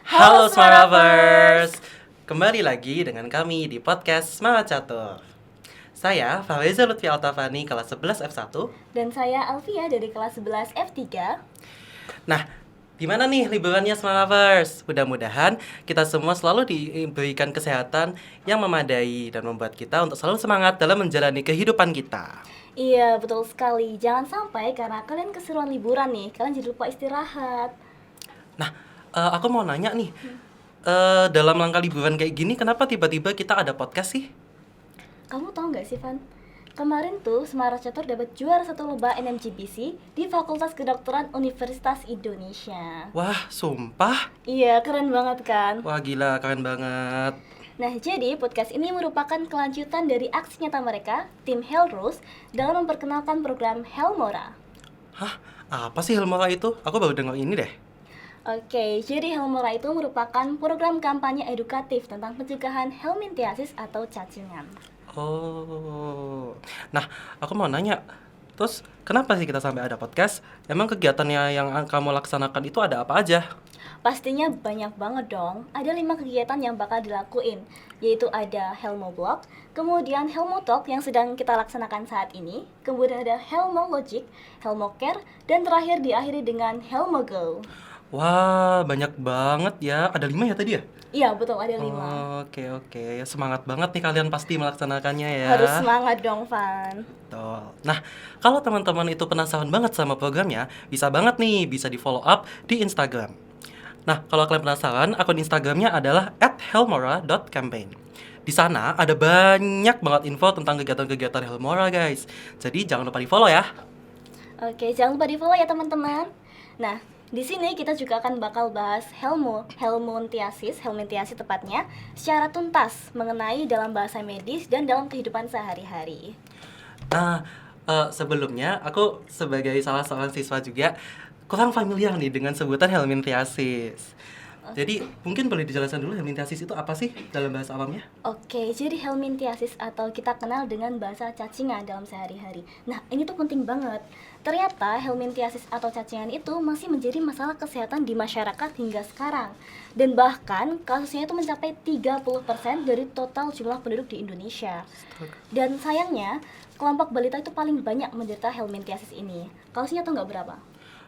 Halo Smaravers, kembali lagi dengan kami di podcast Semangat Catur. Saya Faweza Lutfi Altafani kelas 11 F1. Dan saya Alfia dari kelas 11 F3. Nah, gimana nih liburannya Smaravers? Mudah-mudahan kita semua selalu diberikan kesehatan yang memadai dan membuat kita untuk selalu semangat dalam menjalani kehidupan kita. Iya, betul sekali. Jangan sampai karena kalian keseruan liburan nih, kalian jadi lupa istirahat. Nah, aku mau nanya nih, dalam langkah liburan kayak gini, kenapa tiba-tiba kita ada podcast sih? Kamu tahu nggak sih, Van? Kemarin tuh Semarang Catur dapat juara 1 lomba NMGPC di Fakultas Kedokteran Universitas Indonesia. Wah, sumpah? Iya, keren banget kan? Wah, gila, keren banget. Nah, jadi podcast ini merupakan kelanjutan dari aksi nyata mereka, tim Helrus, dalam memperkenalkan program Helmora. Hah? Apa sih Helmora itu? Aku baru dengar ini deh. Oke, jadi Helmora itu merupakan program kampanye edukatif tentang pencegahan helminthiasis atau cacingan. Oh. Nah, aku mau nanya. Terus, kenapa sih kita sampai ada podcast? Emang kegiatannya yang kamu laksanakan itu ada apa aja? Pastinya banyak banget dong. Ada 5 kegiatan yang bakal dilakuin, yaitu ada Helmo Blog, kemudian Helmo Talk yang sedang kita laksanakan saat ini, kemudian ada Helmo Logic, Helmo Care, dan terakhir diakhiri dengan Helmo Go. Wah, banyak banget ya. Ada 5 ya tadi ya? Iya, betul, ada 5. Oke. Semangat banget nih kalian pasti melaksanakannya ya. Harus semangat dong, Van. Betul. Nah, kalau teman-teman itu penasaran banget sama programnya, bisa banget nih, bisa di follow up di Instagram. Nah, kalau kalian penasaran, akun Instagramnya adalah @helmora.campaign. Di sana ada banyak banget info tentang kegiatan-kegiatan Helmora, guys. Jadi jangan lupa di follow ya. Oke, jangan lupa di follow ya teman-teman. Nah, di sini kita juga akan bakal bahas helminthiasis tepatnya, secara tuntas mengenai dalam bahasa medis dan dalam kehidupan sehari-hari. Nah, sebelumnya aku sebagai salah seorang siswa juga kurang familiar nih dengan sebutan helminthiasis. Jadi mungkin boleh dijelaskan dulu helminthiasis itu apa sih dalam bahasa awamnya? Oke, jadi helminthiasis atau kita kenal dengan bahasa cacingan dalam sehari-hari. Nah, ini tuh penting banget. Ternyata helminthiasis atau cacingan itu masih menjadi masalah kesehatan di masyarakat hingga sekarang. Dan bahkan kasusnya itu mencapai 30% dari total jumlah penduduk di Indonesia. Dan sayangnya, kelompok balita itu paling banyak menderita helminthiasis ini. Kasusnya tuh nggak berapa?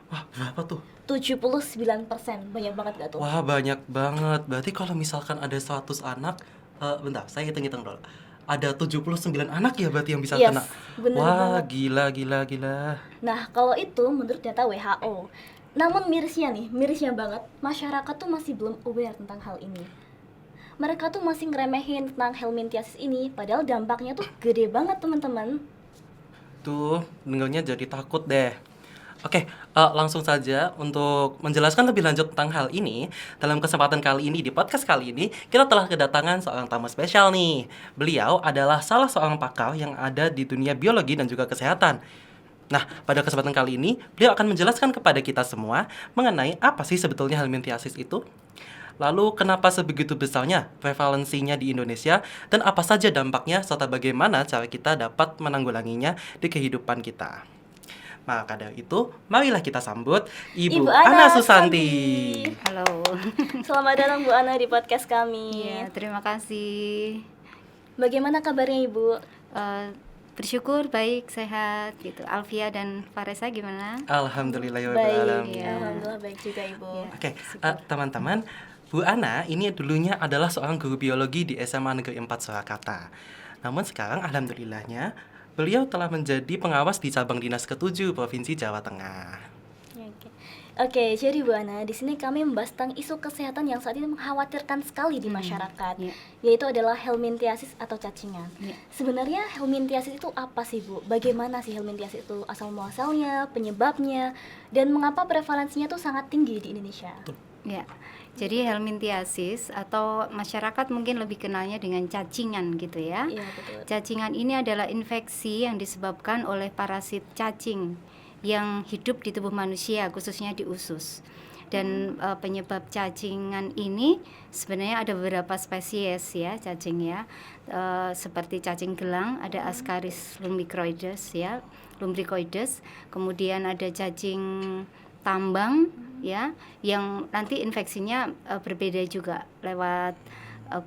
Wah, berapa tuh? 79%, banyak banget gak tuh? Wah, banyak banget. Berarti kalau misalkan ada 100 anak, bentar, saya hitung-hitung dulu. Ada 79 anak ya berarti yang bisa Yes, kena. bener Wah, banget. gila. Nah, kalau itu menurut data WHO. Namun mirisnya banget, masyarakat tuh masih belum aware tentang hal ini. Mereka tuh masih ngeremehin tentang helminthiasis ini, padahal dampaknya tuh gede banget teman-teman. Tuh, dengarnya jadi takut deh. Oke, langsung saja untuk menjelaskan lebih lanjut tentang hal ini. Dalam kesempatan kali ini, di podcast kali ini, kita telah kedatangan seorang tamu spesial nih. Beliau adalah salah seorang pakar yang ada di dunia biologi dan juga kesehatan. Nah, pada kesempatan kali ini, beliau akan menjelaskan kepada kita semua mengenai apa sih sebetulnya helminthiasis itu. Lalu, kenapa sebegitu besarnya prevalensinya di Indonesia, dan apa saja dampaknya, serta bagaimana cara kita dapat menanggulanginya di kehidupan kita. Maka dari itu, marilah kita sambut Ibu Ana Susanti. Halo. Selamat datang Bu Ana di podcast kami. Iya, terima kasih. Bagaimana kabarnya Ibu? Bersyukur baik, sehat gitu. Alfia dan Faresa gimana? Alhamdulillah ya Baik, alamin. alhamdulillah baik juga Ibu. Iya. Oke, teman-teman, Bu Ana ini dulunya adalah seorang guru biologi di SMA Negeri 4 Surakarta. Namun sekarang alhamdulillahnya beliau telah menjadi pengawas di cabang dinas ke-7 Provinsi Jawa Tengah. Oke, jadi Bu Ana, di sini kami membahas tentang isu kesehatan yang saat ini mengkhawatirkan sekali di masyarakat, yaitu adalah helminthiasis atau cacingan. Sebenarnya helminthiasis itu apa sih Bu? Bagaimana sih helminthiasis itu asal muasalnya, penyebabnya, dan mengapa prevalensinya itu sangat tinggi di Indonesia? Ya. Jadi helminthiasis atau masyarakat mungkin lebih kenalnya dengan cacingan gitu ya. Iya, betul. Cacingan ini adalah infeksi yang disebabkan oleh parasit cacing yang hidup di tubuh manusia, khususnya di usus. Dan penyebab cacingan ini sebenarnya ada beberapa spesies ya cacing ya, seperti cacing gelang, ada Ascaris lumbricoides ya, lumbricoides, kemudian ada cacing tambang ya, yang nanti infeksinya berbeda juga lewat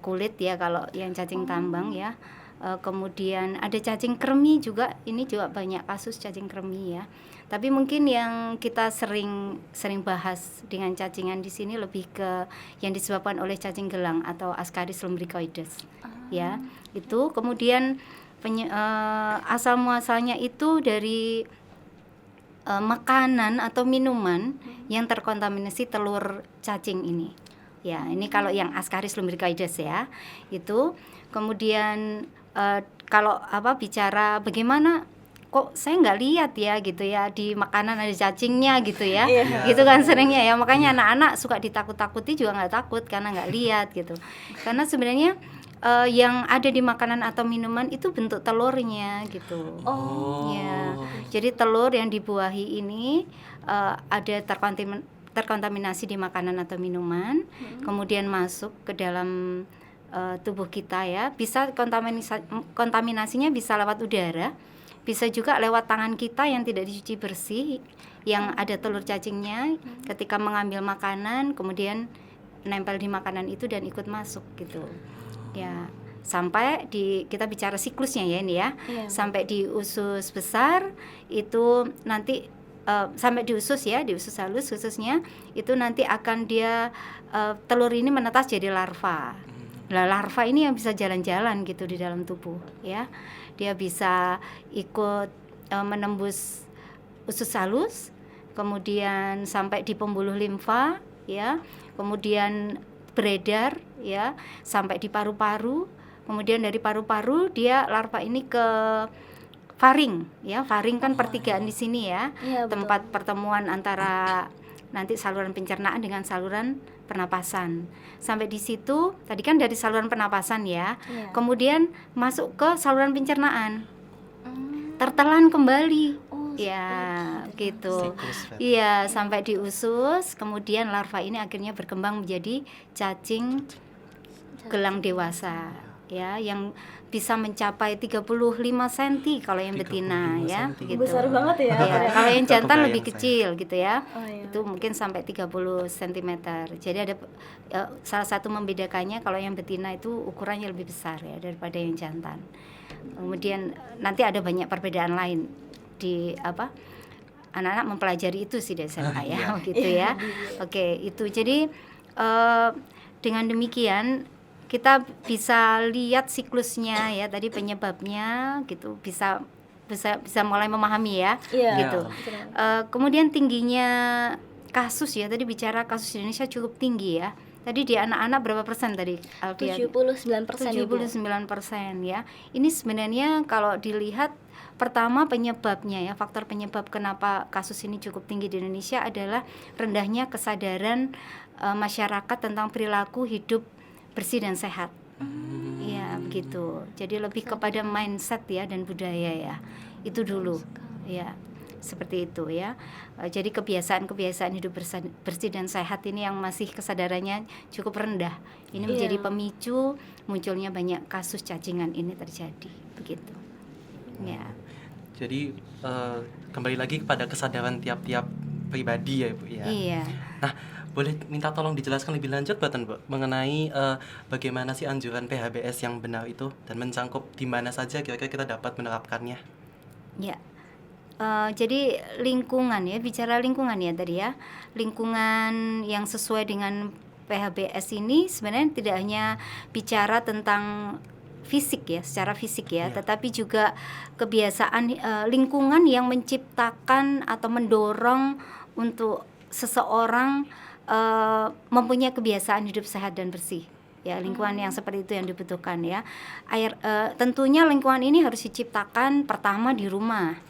kulit ya kalau yang cacing tambang ya. Kemudian ada cacing kremi juga, ini juga banyak kasus cacing kremi ya. Tapi mungkin yang kita sering bahas dengan cacingan di sini lebih ke yang disebabkan oleh cacing gelang atau Ascaris lumbricoides ya. Itu kemudian asal muasalnya itu dari makanan atau minuman yang terkontaminasi telur cacing ini. Ya, ini kalau yang Ascaris lumbricoides ya. Itu kemudian kalau bicara bagaimana kok saya nggak lihat ya gitu ya di makanan ada cacingnya gitu ya. Gitu kan seringnya ya, makanya anak-anak suka ditakut-takuti juga nggak takut karena nggak lihat gitu. Karena sebenarnya yang ada di makanan atau minuman itu bentuk telurnya gitu. Ya, jadi telur yang dibuahi ini ada terkontaminasi di makanan atau minuman, kemudian masuk ke dalam tubuh kita ya. Bisa kontaminasinya bisa lewat udara, bisa juga lewat tangan kita yang tidak dicuci bersih, yang ada telur cacingnya ketika mengambil makanan, kemudian nempel di makanan itu dan ikut masuk gitu. Ya, sampai kita bicara siklusnya ya ini ya. Sampai di usus besar itu nanti sampai di usus ya, di usus halus khususnya itu nanti akan dia telur ini menetas jadi larva. Nah, larva ini yang bisa jalan-jalan gitu di dalam tubuh ya. Dia bisa ikut menembus usus halus, kemudian sampai di pembuluh limfa ya, kemudian beredar ya sampai di paru-paru, kemudian dari paru-paru dia larva ini ke faring ya. Faring kan pertigaan di sini ya, tempat pertemuan antara nanti saluran pencernaan dengan saluran pernapasan. Sampai di situ tadi kan dari saluran pernapasan ya, kemudian masuk ke saluran pencernaan, tertelan kembali. Ya, gitu. Iya, sampai di usus, kemudian larva ini akhirnya berkembang menjadi cacing gelang dewasa ya, yang bisa mencapai 35 cm kalau yang betina ya, gitu. Besar banget ya. Ya, kalau yang jantan lebih kecil gitu ya. Itu mungkin sampai 30 cm. Jadi ada salah satu membedakannya kalau yang betina itu ukurannya lebih besar ya daripada yang jantan. Kemudian nanti ada banyak perbedaan lain di anak-anak mempelajari itu sih di SMA ya, gitu ya. Oke, itu jadi dengan demikian kita bisa lihat siklusnya ya, tadi penyebabnya gitu, bisa mulai memahami ya, gitu. Kemudian tingginya kasus ya, tadi bicara kasus di Indonesia cukup tinggi ya. Tadi di anak-anak berapa persen tadi Alfian? 79%. 79% ya. Ini sebenarnya kalau dilihat pertama penyebabnya ya, faktor penyebab kenapa kasus ini cukup tinggi di Indonesia adalah rendahnya kesadaran masyarakat tentang perilaku hidup bersih dan sehat. Ya, begitu. Jadi lebih kepada mindset ya dan budaya ya. Itu dulu. Ya. Seperti itu ya. Jadi kebiasaan-kebiasaan hidup bersih dan sehat ini yang masih kesadarannya cukup rendah. Ini menjadi pemicu munculnya banyak kasus cacingan ini terjadi. Begitu. Ya. Jadi kembali lagi kepada kesadaran tiap-tiap pribadi ya, Bu ya. Iya. Nah, boleh minta tolong dijelaskan lebih lanjut Bu mengenai bagaimana sih anjuran PHBS yang benar itu dan mencangkup di mana saja kira-kira kita dapat menerapkannya? Ya. Jadi lingkungan ya, bicara lingkungan ya tadi ya. Lingkungan yang sesuai dengan PHBS ini sebenarnya tidak hanya bicara tentang fisik ya, secara fisik ya, tetapi juga kebiasaan lingkungan yang menciptakan atau mendorong untuk seseorang mempunyai kebiasaan hidup sehat dan bersih. Ya, lingkungan yang seperti itu yang dibutuhkan ya. Tentunya lingkungan ini harus diciptakan pertama di rumah.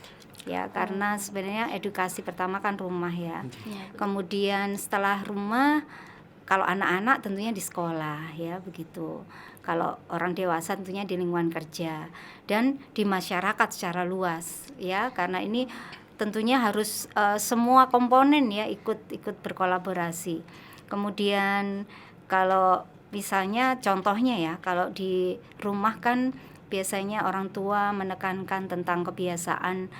Ya, karena sebenarnya edukasi pertama kan rumah ya. Kemudian setelah rumah, kalau anak-anak tentunya di sekolah ya, begitu. Kalau orang dewasa tentunya di lingkungan kerja dan di masyarakat secara luas ya, karena ini tentunya harus semua komponen ya ikut berkolaborasi. Kemudian kalau misalnya contohnya ya, kalau di rumah kan biasanya orang tua menekankan tentang kebiasaan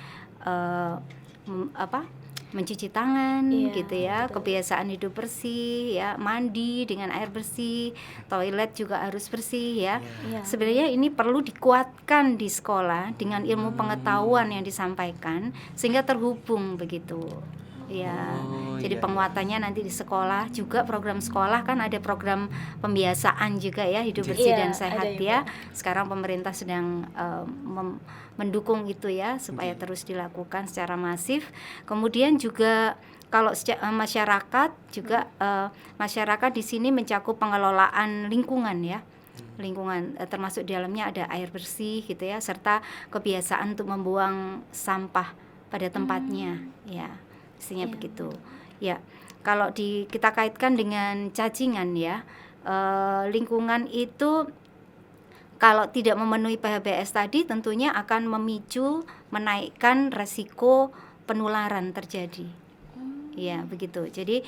mencuci tangan Iya, gitu ya, betul. kebiasaan hidup bersih ya, mandi dengan air bersih, toilet juga harus bersih ya. Iya. Sebenarnya ini perlu dikuatkan di sekolah dengan ilmu pengetahuan yang disampaikan sehingga terhubung begitu. Ya, Oh, jadi iya, penguatannya nanti di sekolah juga, program sekolah kan ada program pembiasaan juga ya, hidup bersih Iya, dan ada sehat ya, ya. Sekarang pemerintah sedang mendukung itu ya supaya Oke. terus dilakukan secara masif. Kemudian juga kalau masyarakat juga masyarakat di sini mencakup pengelolaan lingkungan ya. Lingkungan termasuk di dalamnya ada air bersih gitu ya, serta kebiasaan untuk membuang sampah pada tempatnya ya. Mestinya Iya. begitu. Ya. Kalau kita kaitkan dengan cacingan ya, lingkungan itu kalau tidak memenuhi PHBS tadi tentunya akan memicu menaikkan resiko penularan terjadi. Ya, begitu. Jadi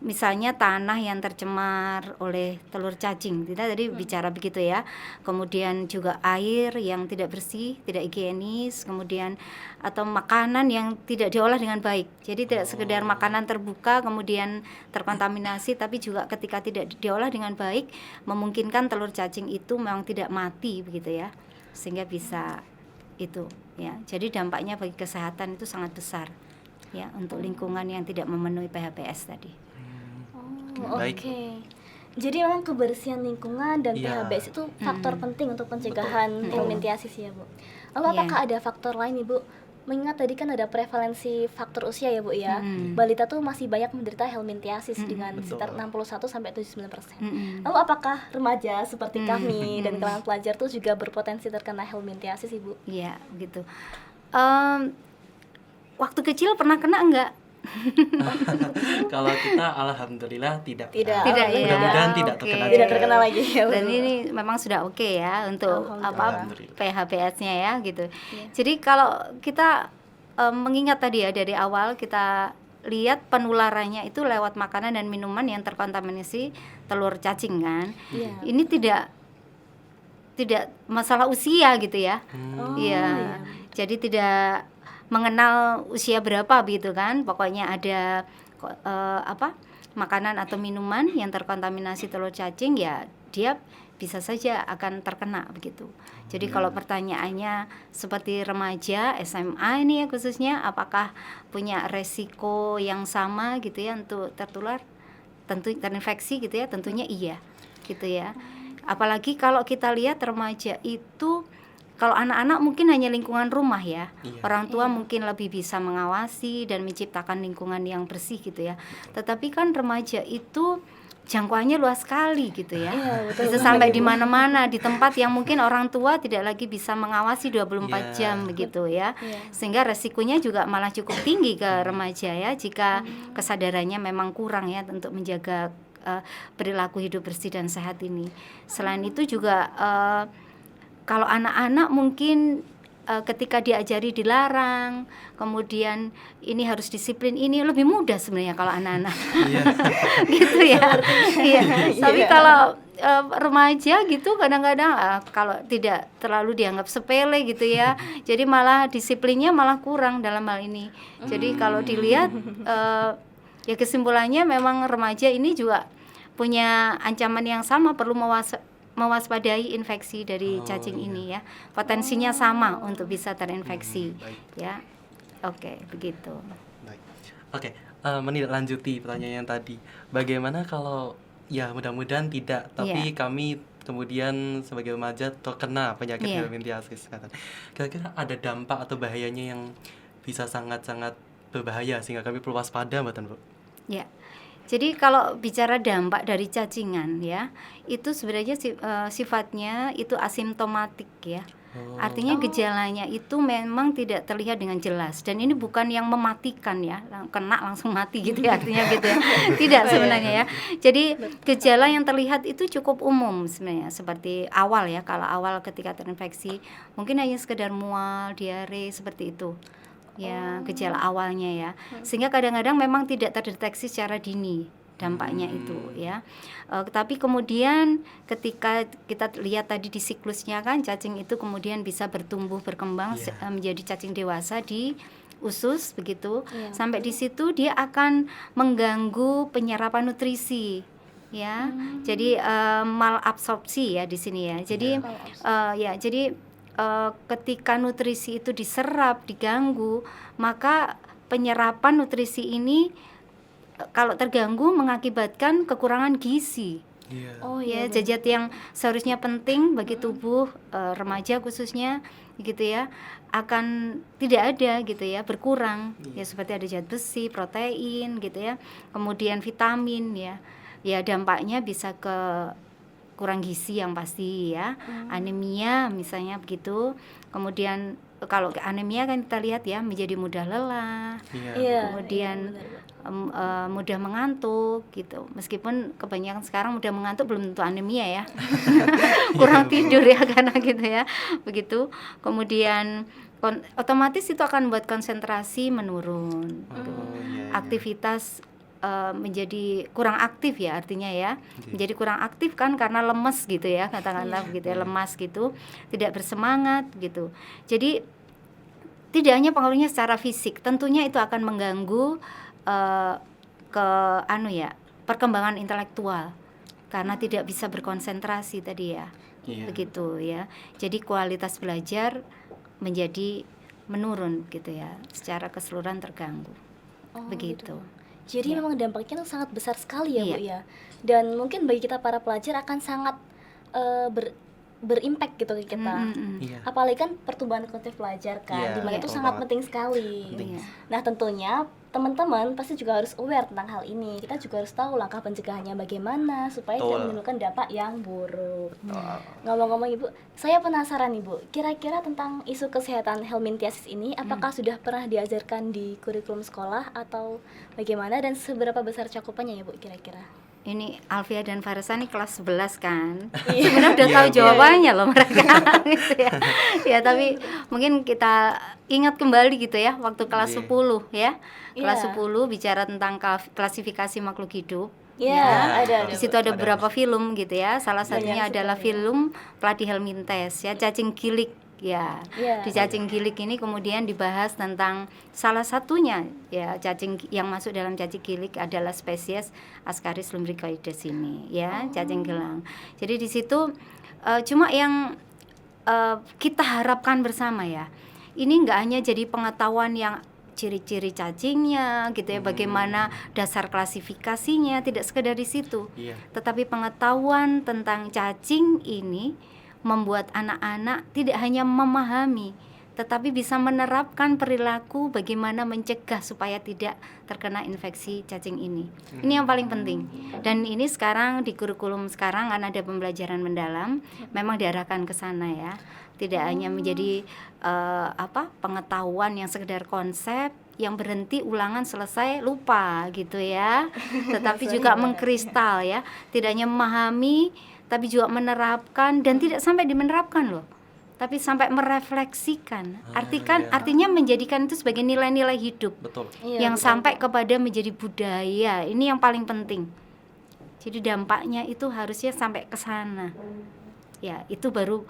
misalnya tanah yang tercemar oleh telur cacing, kita tadi bicara begitu ya. Kemudian juga air yang tidak bersih, tidak higienis, kemudian atau makanan yang tidak diolah dengan baik. Jadi tidak sekedar makanan terbuka kemudian terkontaminasi, tapi juga ketika tidak diolah dengan baik memungkinkan telur cacing itu memang tidak mati begitu ya. Sehingga bisa itu ya. Jadi dampaknya bagi kesehatan itu sangat besar ya untuk lingkungan yang tidak memenuhi PHBS tadi. Oh, Baik. oke. Jadi memang kebersihan lingkungan dan Iya. PHBS itu faktor penting untuk pencegahan helminthiasis ya, Bu. Lalu Iya. apakah ada faktor lain, Ibu? Mengingat tadi kan ada prevalensi faktor usia ya, Bu ya. Mm-mm. Balita tuh masih banyak menderita helminthiasis dengan Betul. sekitar 61 sampai 79%. Mm-mm. Lalu apakah remaja seperti kami dan kalangan pelajar tuh juga berpotensi terkena helminthiasis, Ibu? Iya, begitu. Waktu kecil pernah kena enggak? Kalau kita alhamdulillah tidak. Tidak. Tidak ya. Mudah-mudahan tidak Oke. terkena. Tidak terkena lagi ya, Bu. Dan ini memang sudah oke ya untuk Alhamdulillah. PHBS-nya ya gitu. Jadi kalau kita mengingat tadi ya dari awal kita lihat penularannya itu lewat makanan dan minuman yang terkontaminasi telur cacing kan. Iya. Ini tidak masalah usia gitu ya. Oh, Iya. Jadi tidak mengenal usia berapa begitu kan. Pokoknya ada makanan atau minuman yang terkontaminasi telur cacing ya dia bisa saja akan terkena begitu. Jadi kalau pertanyaannya seperti remaja SMA ini ya khususnya apakah punya resiko yang sama gitu ya untuk tertular, tentu terinfeksi gitu ya, tentunya iya gitu ya. Apalagi kalau kita lihat remaja itu kalau anak-anak mungkin hanya lingkungan rumah ya. Iya. Orang tua mungkin lebih bisa mengawasi dan menciptakan lingkungan yang bersih gitu ya. Tetapi kan remaja itu jangkauannya luas sekali gitu ya. Iya, betul Bisa banget, sampai Ibu. di mana-mana, di tempat yang mungkin orang tua tidak lagi bisa mengawasi 24 Iya. jam begitu ya. Iya. Sehingga resikonya juga malah cukup tinggi ke remaja ya jika kesadarannya memang kurang ya untuk menjaga perilaku hidup bersih dan sehat ini. Selain itu juga kalau anak-anak mungkin ketika diajari dilarang, kemudian ini harus disiplin, ini lebih mudah sebenarnya kalau anak-anak. Gitu ya. Iya. Tapi kalau remaja gitu kadang-kadang kalau tidak terlalu dianggap sepele gitu ya. Jadi malah disiplinnya malah kurang dalam hal ini. Jadi kalau dilihat ya kesimpulannya memang remaja ini juga punya ancaman yang sama, perlu mewaspadai infeksi dari cacing ini ya. Potensinya sama untuk bisa terinfeksi baik. ya. Oke, begitu. Baik. Oke, menindaklanjuti pertanyaan yang tadi. Bagaimana kalau ya mudah-mudahan tidak, tapi kami kemudian sebagai remaja terkena penyakit helminthiasis. Kira-kira ada dampak atau bahayanya yang bisa sangat-sangat berbahaya sehingga kami perlu waspada, Mbak, Bu? Ya. Jadi kalau bicara dampak dari cacingan ya, itu sebenarnya sifatnya itu asimptomatik ya. Artinya gejalanya itu memang tidak terlihat dengan jelas dan ini bukan yang mematikan ya, kena langsung mati gitu ya artinya gitu ya. Tidak sebenarnya ya. Jadi gejala yang terlihat itu cukup umum sebenarnya seperti awal ya, kalau awal ketika terinfeksi mungkin hanya sekedar mual, diare seperti itu. Ya, gejala awalnya ya. Sehingga kadang-kadang memang tidak terdeteksi secara dini dampaknya itu ya. Tapi kemudian ketika kita lihat tadi di siklusnya kan cacing itu kemudian bisa bertumbuh berkembang menjadi cacing dewasa di usus begitu. Iya. Sampai di situ dia akan mengganggu penyerapan nutrisi ya. Jadi malabsorpsi ya di sini ya. Jadi ketika nutrisi itu diserap, diganggu, maka penyerapan nutrisi ini kalau terganggu mengakibatkan kekurangan gizi. Iya. Oh Ya, iya. zat yang seharusnya penting bagi tubuh remaja khususnya gitu ya, akan tidak ada gitu ya, berkurang. Ya seperti ada zat besi, protein gitu ya. Kemudian vitamin ya. Ya dampaknya bisa ke kurang gizi yang pasti ya. Anemia misalnya begitu. Kemudian kalau anemia kan kita lihat ya menjadi mudah lelah. Iya. Kemudian mudah mengantuk gitu. Meskipun kebanyakan sekarang mudah mengantuk belum tentu anemia ya. Kurang tidur ya karena gitu ya. Begitu. Kemudian otomatis itu akan membuat konsentrasi menurun. Aktivitas menjadi kurang aktif ya artinya ya. Menjadi kurang aktif kan karena lemes gitu ya, katakanlah begitu ya, lemas gitu, tidak bersemangat gitu. Jadi tidak hanya pengaruhnya secara fisik, tentunya itu akan mengganggu perkembangan intelektual karena tidak bisa berkonsentrasi tadi ya. Begitu ya. Jadi kualitas belajar menjadi menurun gitu ya, secara keseluruhan terganggu. Begitu. Jadi memang dampaknya itu sangat besar sekali ya, Iya. Bu ya. Dan mungkin bagi kita para pelajar akan sangat berimpact gitu ke kita. Iya. Apalagi kan pertumbuhan kognitif pelajar kan, Iya, dimana itu betul sangat banget. penting sekali. Iya. Nah tentunya teman-teman pasti juga harus aware tentang hal ini. Kita juga harus tahu langkah pencegahannya bagaimana supaya tidak Betul. menimbulkan dampak yang buruk. Ngomong-ngomong Ibu, saya penasaran Ibu, kira-kira tentang isu kesehatan helminthiasis ini, apakah sudah pernah diajarkan di kurikulum sekolah atau bagaimana, dan seberapa besar cakupannya ya Bu kira-kira? Ini Alfia dan Faresa nih kelas 11 kan. Iya. Sebenarnya udah Iya, tahu iya. jawabannya loh mereka gitu ya. Ya tapi mungkin kita ingat kembali gitu ya waktu kelas Iya. 10 ya. Kelas Iya. 10 bicara tentang klasifikasi makhluk hidup. Ya, ada. Di situ ada Ada. beberapa film gitu ya. Salah Banyak satunya adalah sekali. film Pladi Helminthes ya, cacing gilik ya. Iya. Di cacing gilik ini kemudian dibahas tentang salah satunya ya, cacing yang masuk dalam cacing gilik adalah spesies Ascaris lumbricoides ini ya, cacing gelang. Jadi di situ cuma yang kita harapkan bersama ya, ini nggak hanya jadi pengetahuan yang ciri-ciri cacingnya gitu ya, bagaimana dasar klasifikasinya, tidak sekedar di situ. Iya. Tetapi pengetahuan tentang cacing ini membuat anak-anak tidak hanya memahami, tetapi bisa menerapkan perilaku bagaimana mencegah supaya tidak terkena infeksi cacing ini. Ini yang paling penting. Dan ini sekarang di kurikulum sekarang kan ada pembelajaran mendalam, memang diarahkan ke sana ya. Tidak hanya menjadi pengetahuan yang sekedar konsep yang berhenti ulangan selesai lupa gitu ya. Tetapi juga mengkristal ya. Tidak hanya memahami tapi juga menerapkan, dan tidak sampai dimenerapkan loh, tapi sampai merefleksikan. Artinya menjadikan itu sebagai nilai-nilai hidup. Betul. Iya, yang betul. sampai kepada menjadi budaya. Ini yang paling penting. Jadi dampaknya itu harusnya sampai ke sana. Ya, itu baru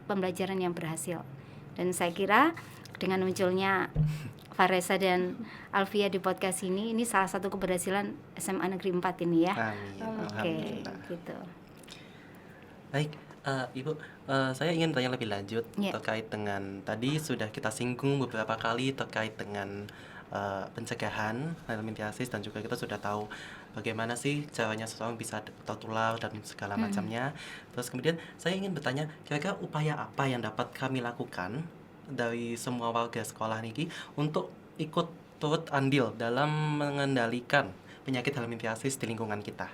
pembelajaran yang berhasil. Dan saya kira dengan munculnya Faresa dan Alfia di podcast ini salah satu keberhasilan SMA Negeri 4 ini ya. Amin. Oke, Alhamdulillah. gitu. Baik, Ibu, saya ingin tanya lebih lanjut Iya. terkait dengan tadi sudah kita singgung beberapa kali terkait dengan pencegahan helminthiasis, dan juga kita sudah tahu bagaimana sih caranya seseorang bisa tertular dan segala macamnya. Terus kemudian saya ingin bertanya, kira-kira upaya apa yang dapat kami lakukan dari semua warga sekolah niki untuk ikut turut andil dalam mengendalikan penyakit helminthiasis di lingkungan kita?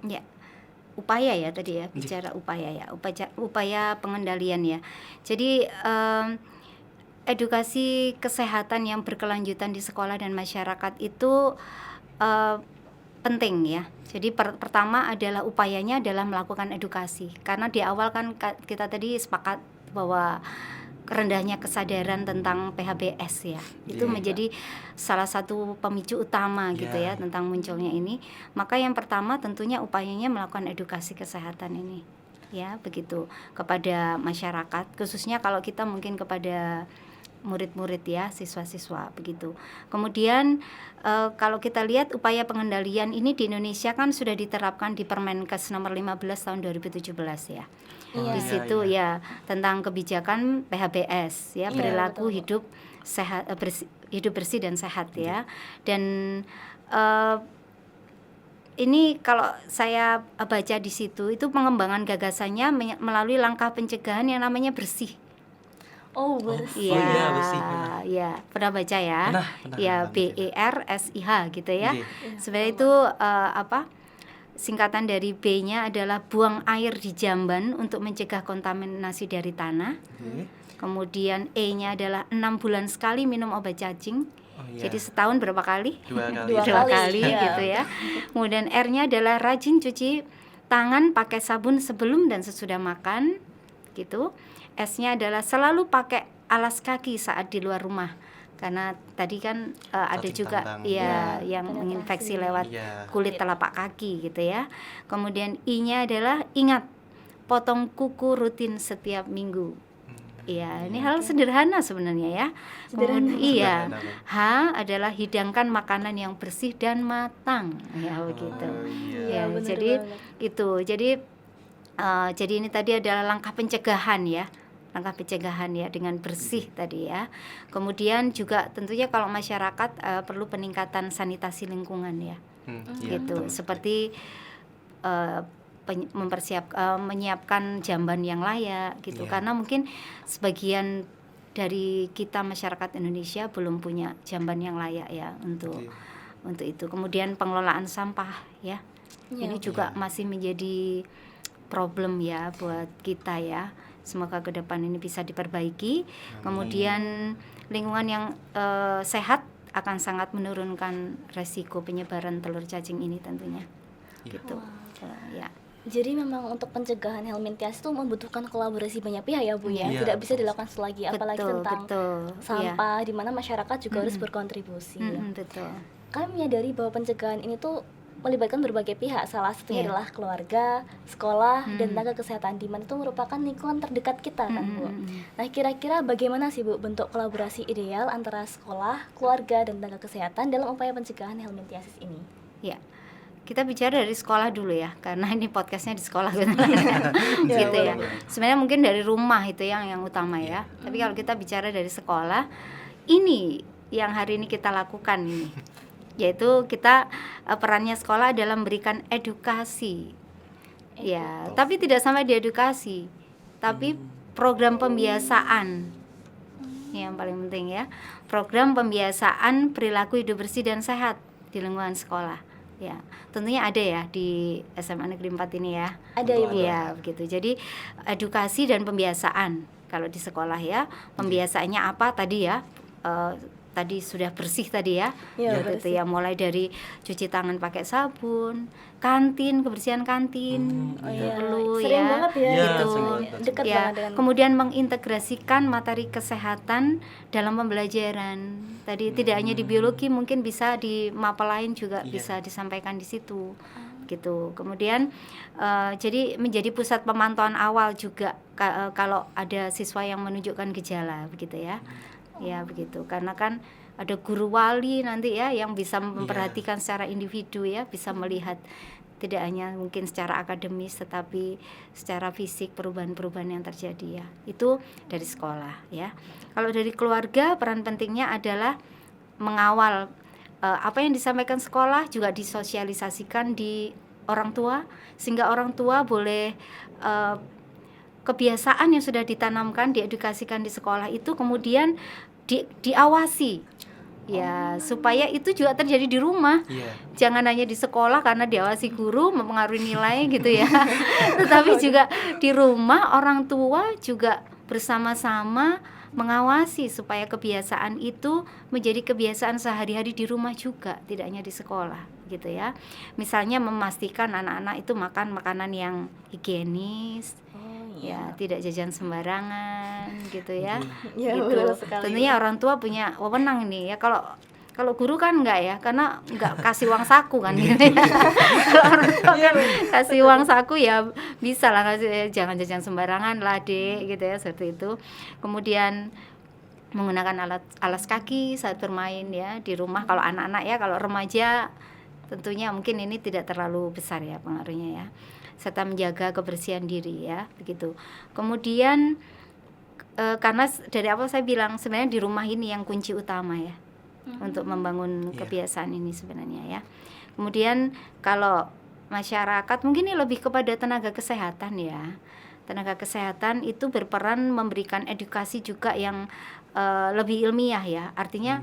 Ya, upaya ya tadi ya, bicara upaya ya, upaya pengendalian ya. Jadi edukasi kesehatan yang berkelanjutan di sekolah dan masyarakat itu penting ya. Jadi pertama adalah upayanya adalah melakukan edukasi, karena di awal kan kita tadi sepakat bahwa rendahnya kesadaran tentang PHBS ya, itu Iya. menjadi salah satu pemicu utama gitu ya tentang munculnya ini. Maka yang pertama tentunya upayanya melakukan edukasi kesehatan ini ya, begitu kepada masyarakat, khususnya kalau kita mungkin kepada murid-murid ya, siswa-siswa begitu. Kemudian kalau kita lihat upaya pengendalian ini di Indonesia kan sudah diterapkan di Permenkes nomor 15 tahun 2017 ya. Iya. Di situ ya tentang kebijakan PHBS ya, Iya, perilaku betul. hidup sehat, hidup bersih dan sehat ya. Dan eh, ini kalau saya baca di situ itu pengembangan gagasannya melalui langkah pencegahan yang namanya bersih. Oh, bersih. Oh, Iya, iya, bersih. ya pernah baca ya? Pernah Ya, baca. BERSIH gitu ya. Iya. Sebenarnya itu singkatan dari B-nya adalah buang air di jamban untuk mencegah kontaminasi dari tanah. Oke. Kemudian E-nya adalah 6 bulan sekali minum obat cacing. Oh, iya. Jadi setahun berapa kali? 2 kali. Dua Dua kali, kali iya. gitu ya. Kemudian R-nya adalah rajin cuci tangan pakai sabun sebelum dan sesudah makan gitu. S-nya adalah selalu pakai alas kaki saat di luar rumah. Karena tadi kan ada Cacing juga tantang. ya Ya, yang penetrasi. menginfeksi lewat Iya. kulit telapak kaki gitu ya. Kemudian I-nya adalah ingat potong kuku rutin setiap minggu. Iya, ini hal sederhana sebenarnya ya. Sederhana. Iya. Sederhana, H adalah hidangkan makanan yang bersih dan matang. Ya begitu. Oh, iya. Ya, bener jadi banget. itu. Jadi ini tadi adalah langkah pencegahan ya. Langkah pencegahan ya dengan bersih tadi ya. Kemudian juga tentunya kalau masyarakat perlu peningkatan sanitasi lingkungan ya. Iya, Gitu. betul. Seperti menyiapkan jamban yang layak gitu. Iya. Karena mungkin sebagian dari kita masyarakat Indonesia belum punya jamban yang layak ya untuk itu. Kemudian pengelolaan sampah ya. Iya, Ini juga masih menjadi problem ya buat kita ya. Semoga ke depan ini bisa diperbaiki. Kemudian lingkungan yang sehat akan sangat menurunkan resiko penyebaran telur cacing ini tentunya. Iya. Gitu. Ya. Jadi memang untuk pencegahan helminthiasis itu membutuhkan kolaborasi banyak pihak ya Bu ya. Iya, Tidak bisa betul. dilakukan selagi apalagi tentang betul. sampah di mana masyarakat juga harus berkontribusi. Iya. Betul. Kami menyadari bahwa pencegahan ini tuh melibatkan berbagai pihak. Salah satunya Iya. adalah keluarga, sekolah, dan tenaga kesehatan di mana itu merupakan lingkungan terdekat kita kan Bu. Nah, kira-kira bagaimana sih Bu bentuk kolaborasi ideal antara sekolah, keluarga, dan tenaga kesehatan dalam upaya pencegahan helminthiasis ini? Ya. Kita bicara dari sekolah dulu ya, karena ini podcastnya di sekolah gitu ya. Sebenarnya mungkin dari rumah itu yang utama ya. Tapi kalau kita bicara dari sekolah, ini yang hari ini kita lakukan ini, yaitu kita perannya sekolah adalah memberikan edukasi. Ya, tapi tidak sampai di edukasi, tapi program pembiasaan yang paling penting ya. Program pembiasaan perilaku hidup bersih dan sehat di lingkungan sekolah. Ya, tentunya ada ya di SMA Negeri 4 ini ya. Ada ya Bu? Iya, begitu. Jadi edukasi dan pembiasaan kalau di sekolah ya. Pembiasaannya apa tadi ya? Tadi sudah bersih tadi ya. Iya, Gitu bersih. ya, mulai dari cuci tangan pakai sabun, kantin, kebersihan kantin, Oh itu iya, perlu sering ya. banget ya Iya, gitu. sering banget. Dekat Ya, banget dengan kemudian mengintegrasikan materi kesehatan dalam pembelajaran. Tadi tidak hanya di biologi, mungkin bisa di mapel lain juga Iya. bisa disampaikan di situ. Gitu. Kemudian jadi menjadi pusat pemantauan awal juga kalau ada siswa yang menunjukkan gejala begitu ya. Ya begitu. Karena kan ada guru wali nanti ya yang bisa memperhatikan secara individu ya, bisa melihat tidak hanya mungkin secara akademis tetapi secara fisik perubahan-perubahan yang terjadi ya. Itu dari sekolah ya. Kalau dari keluarga peran pentingnya adalah mengawal apa yang disampaikan sekolah juga disosialisasikan di orang tua sehingga orang tua boleh kebiasaan yang sudah ditanamkan diedukasikan di sekolah itu kemudian diawasi ya supaya itu juga terjadi di rumah. Iya. Jangan hanya di sekolah karena diawasi guru mempengaruhi nilai gitu ya. Tetapi juga di rumah orang tua juga bersama-sama mengawasi supaya kebiasaan itu menjadi kebiasaan sehari-hari di rumah juga, tidak hanya di sekolah gitu ya. Misalnya memastikan anak-anak itu makan makanan yang higienis. Ya, tidak jajan sembarangan gitu ya. Ya, Gitu. betul sekali. Tentunya orang tua punya wewenang nih ya. Kalau guru kan enggak ya, karena enggak kasih uang saku kan gitu ya. Kalau orang tua kan kasih uang saku ya bisa lah kasih, jangan jajan sembarangan lah Dek gitu ya, seperti itu. Kemudian menggunakan alas kaki saat bermain ya di rumah. Kalau anak-anak ya, kalau remaja tentunya mungkin ini tidak terlalu besar ya pengaruhnya ya. Serta menjaga kebersihan diri ya, begitu. Kemudian karena dari awal saya bilang sebenarnya di rumah ini yang kunci utama ya untuk membangun kebiasaan ini sebenarnya ya. Kemudian kalau masyarakat mungkin ini lebih kepada tenaga kesehatan ya. Tenaga kesehatan itu berperan memberikan edukasi juga yang lebih ilmiah ya. Artinya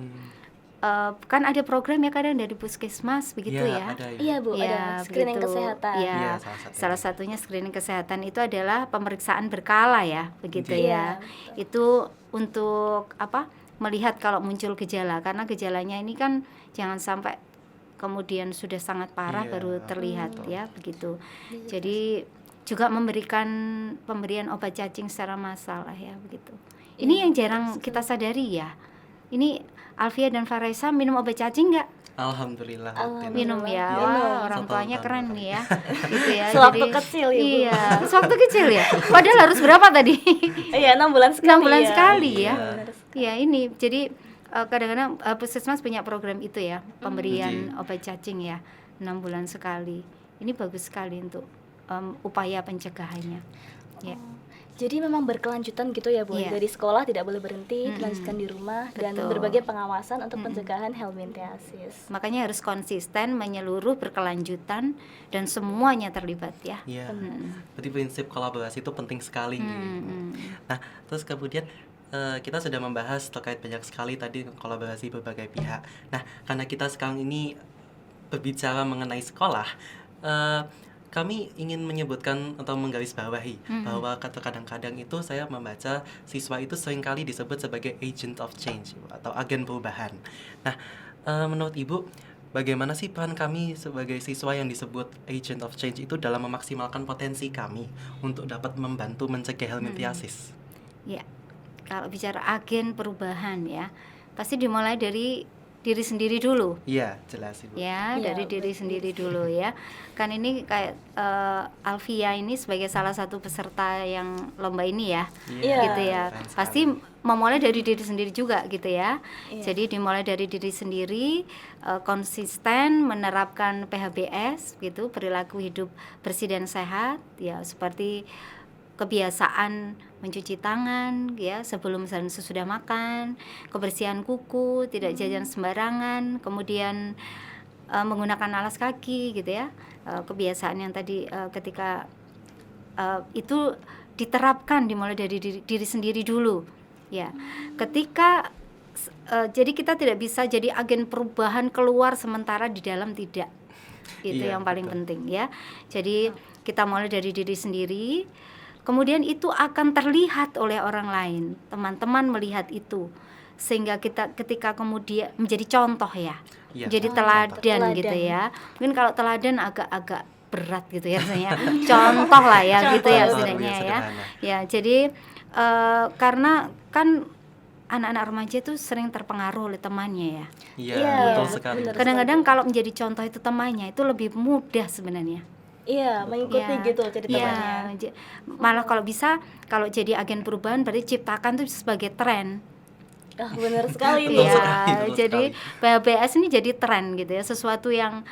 kan ada program ya kadang dari puskesmas begitu ya. Ada ya. Iya Bu, ada screening begitu. kesehatan. Ya, Iya, salah satunya screening kesehatan itu adalah pemeriksaan berkala ya, begitu ya. Iya, Itu untuk apa? Melihat kalau muncul gejala, karena gejalanya ini kan jangan sampai kemudian sudah sangat parah Iya, baru terlihat betul. ya, begitu. Jadi juga memberikan pemberian obat cacing secara massal lah ya, begitu. Ini yang jarang kita sadari ya. Ini Alfia dan Faresa minum obat cacing nggak? Alhamdulillah. rutin. Minum ya. Minum. Wah, orang Satu tuanya tahun keren sekali. nih ya. Gitu ya. Sewaktu kecil ya, Bu. Iya, sewaktu kecil ya. Padahal harus berapa tadi? Iya, 6 bulan sekali. 6 bulan ya. sekali ya. Iya. Benar sekali. Iya, ini jadi kadang-kadang puskesmas punya program itu ya, pemberian obat cacing ya, 6 bulan sekali. Ini bagus sekali untuk upaya pencegahannya. Ya. Jadi memang berkelanjutan gitu ya Bu. Iya. Dari sekolah tidak boleh berhenti, dilanjutkan di rumah dan Betul. berbagai pengawasan untuk pencegahan helminthiasis. Makanya harus konsisten, menyeluruh, berkelanjutan dan semuanya terlibat ya. Iya. Berarti prinsip kolaborasi itu penting sekali. Nah, terus kemudian kita sudah membahas terkait banyak sekali tadi kolaborasi berbagai pihak. Nah, karena kita sekarang ini berbicara mengenai sekolah, kami ingin menyebutkan atau menggarisbawahi bahwa kadang-kadang itu saya membaca siswa itu seringkali disebut sebagai agent of change atau agen perubahan. Nah, menurut Ibu, bagaimana sih peran kami sebagai siswa yang disebut agent of change itu dalam memaksimalkan potensi kami untuk dapat membantu mencegah helminthiasis? Ya, kalau bicara agen perubahan ya, pasti dimulai dari diri sendiri dulu. Iya, jelas Ibu. Ya, Iya, dari diri sendiri dulu ya. Kan ini kayak Alfia ini sebagai salah satu peserta yang lomba ini ya, Iya. gitu ya. keren sekali. Pasti memulai dari diri sendiri juga gitu ya. Iya. Jadi dimulai dari diri sendiri, konsisten menerapkan PHBS gitu, perilaku hidup bersih dan sehat ya, seperti kebiasaan mencuci tangan ya sebelum dan sesudah makan, kebersihan kuku, tidak jajan sembarangan, kemudian menggunakan alas kaki gitu ya, kebiasaan yang tadi ketika itu diterapkan dimulai dari diri sendiri dulu ya. Ketika jadi kita tidak bisa jadi agen perubahan keluar sementara di dalam tidak, itu Iya, yang paling betul. penting ya. Jadi kita mulai dari diri sendiri. Kemudian itu akan terlihat oleh orang lain, teman-teman melihat itu, sehingga kita ketika kemudian menjadi contoh ya, Iya, jadi contoh. teladan Teladan. gitu ya. Mungkin kalau teladan agak berat gitu ya rasanya, contoh lah ya gitu ya Contoh. setidaknya Yang ya. sederhana. Ya jadi karena kan anak-anak remaja itu sering terpengaruh oleh temannya ya. Iya, Iya, betul sekali. benar. Kadang-kadang kalau menjadi contoh itu temannya itu lebih mudah sebenarnya. Iya, mengikuti Ya, gitu jadi ya, temannya. malah kalau bisa kalau jadi agen perubahan berarti ciptakan tuh sebagai tren. Ah, benar sekali Bu. Betul Iya, sekali, betul jadi sekali. PHBS ini jadi tren gitu ya, sesuatu yang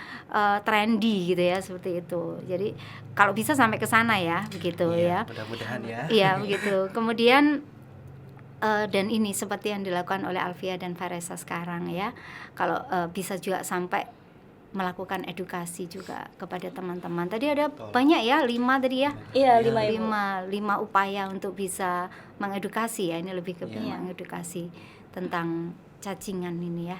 trendy gitu ya, seperti itu. Jadi kalau bisa sampai ke sana ya, begitu Iya, ya. mudah-mudahan ya. Iya, begitu. Kemudian dan ini seperti yang dilakukan oleh Alfia dan Faresa sekarang ya. Kalau bisa juga sampai melakukan edukasi juga kepada teman-teman. Tadi ada Betul. banyak ya, 5 tadi ya. Iya, Iya. 5 Ibu. lima upaya untuk bisa mengedukasi ya, ini lebih ke Iya. mengedukasi tentang cacingan ini ya.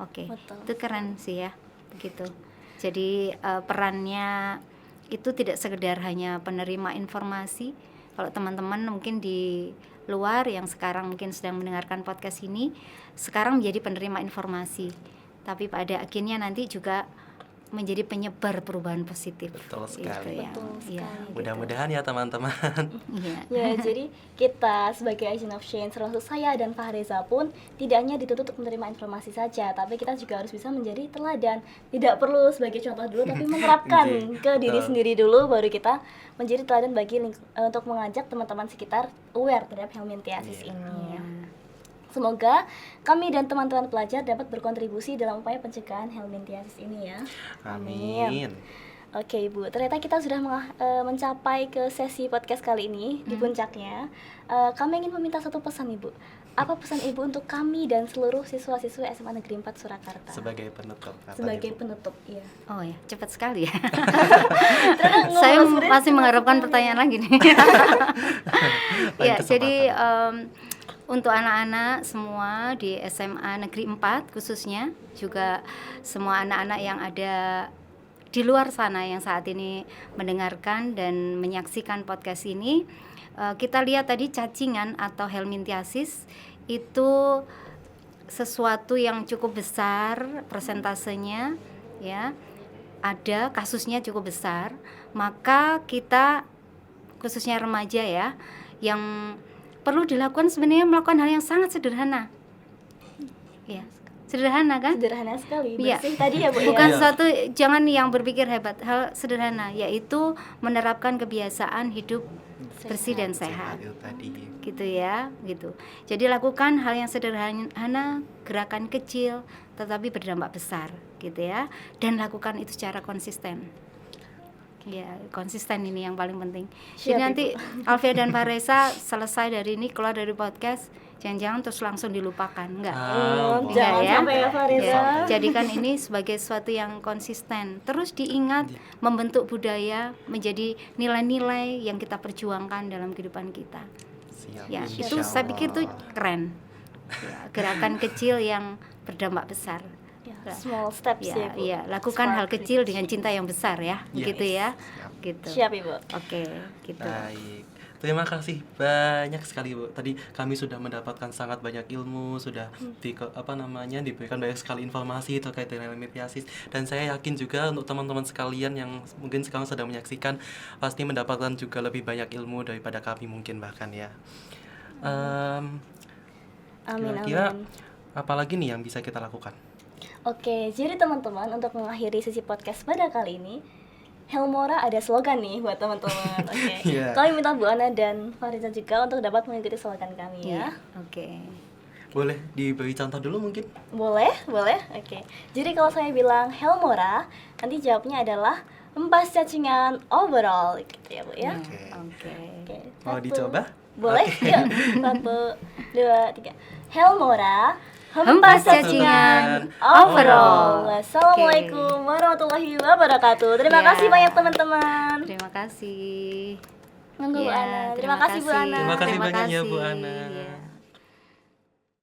Oke, Betul. itu keren sih ya, begitu. Jadi perannya itu tidak sekedar hanya penerima informasi. Kalau teman-teman mungkin di luar yang sekarang mungkin sedang mendengarkan podcast ini, sekarang menjadi penerima informasi, tapi pada akhirnya nanti juga menjadi penyebar perubahan positif. Betul Gitu sekali. ya. Betul Iya, sekali. gitu. Mudah-mudahan ya teman-teman. Iya. Ya, jadi kita sebagai agent of change, termasuk saya dan Fahreza pun tidak hanya dituntut untuk menerima informasi saja, tapi kita juga harus bisa menjadi teladan. Tidak perlu sebagai contoh dulu, tapi menerapkan Oke, ke diri betul. sendiri dulu, baru kita menjadi teladan bagi untuk mengajak teman-teman sekitar aware terhadap helminthiasis Iya. ini. Iya. Semoga kami dan teman-teman pelajar dapat berkontribusi dalam upaya pencegahan helminthiasis ini ya. Amin. Oke Ibu, ternyata kita sudah mencapai ke sesi podcast kali ini di puncaknya. Kami ingin meminta satu pesan Ibu. Apa pesan Ibu untuk kami dan seluruh siswa-siswi SMA Negeri 4 Surakarta? Sebagai penutup. Sebagai penutup, iya. Oh ya, cepat sekali ya. Ternyata Saya ngobrol sebenarnya masih cuma mengharapkan sekali. pertanyaan lagi nih. Ya, jadi untuk anak-anak semua di SMA Negeri 4 khususnya, juga semua anak-anak yang ada di luar sana yang saat ini mendengarkan dan menyaksikan podcast ini, kita lihat tadi cacingan atau helminthiasis itu sesuatu yang cukup besar persentasenya, ya, ada kasusnya cukup besar. Maka kita khususnya remaja ya, yang perlu dilakukan sebenarnya melakukan hal yang sangat sederhana, ya, sederhana kan? Sederhana sekali, Iya. bersih tadi ya Bu Bukan ya. sesuatu, jangan yang berpikir hebat, hal sederhana, yaitu menerapkan kebiasaan hidup bersih dan sehat, Itu tadi. gitu ya, gitu. Jadi lakukan hal yang sederhana, gerakan kecil tetapi berdampak besar, gitu ya, dan lakukan itu secara konsisten. Ya, konsisten ini yang paling penting. Siap, Jadi nanti Ibu. Alfia dan Faresa selesai dari ini, keluar dari podcast, jangan-jangan terus langsung dilupakan, enggak? Ah, Jangan ya. sampai ya Faresa. Ya, jadikan ini sebagai sesuatu yang konsisten. Terus diingat, membentuk budaya menjadi nilai-nilai yang kita perjuangkan dalam kehidupan kita. Siap, Ya, insya itu saya pikir itu Allah. keren. Ya, gerakan kecil yang berdampak besar. Ya, small steps ya Bu. Ya, lakukan hal Smart kecil dengan cinta yang besar ya, Yes. gitu ya. Siap. Gitu. Siap Ibu. Oke, gitu. Baik. Terima kasih banyak sekali Bu. Tadi kami sudah mendapatkan sangat banyak ilmu, sudah diberikan banyak sekali informasi terkait dengan helminthiasis, dan saya yakin juga untuk teman-teman sekalian yang mungkin sekarang sedang menyaksikan pasti mendapatkan juga lebih banyak ilmu daripada kami mungkin bahkan ya. Amin Kira-kira amin. apalagi nih yang bisa kita lakukan? Oke, jadi teman-teman untuk mengakhiri sesi podcast pada kali ini, Helmora ada slogan nih buat teman-teman. Oke. Iya. Kami minta Bu Ana dan Fariza juga untuk dapat mengikuti slogan kami ya. Iya, oke. Boleh diberi contoh dulu mungkin? Boleh, boleh. Oke. Jadi kalau saya bilang Helmora, nanti jawabnya adalah hempas cacingan overall gitu ya Bu ya. Oke. Oke. Oke. Mau satu. dicoba? Boleh. Oke. Yuk. 1, 2, 3. Helmora Hempas cacingan overall. Wassalamualaikum warahmatullahi wabarakatuh. Terima Ya. kasih banyak teman-teman. Terima kasih. Monggo Bu Ya, Ana. Terima kasih Bu Ana. Terima kasih Terima banyak ya Bu kasih. Ana. Ya.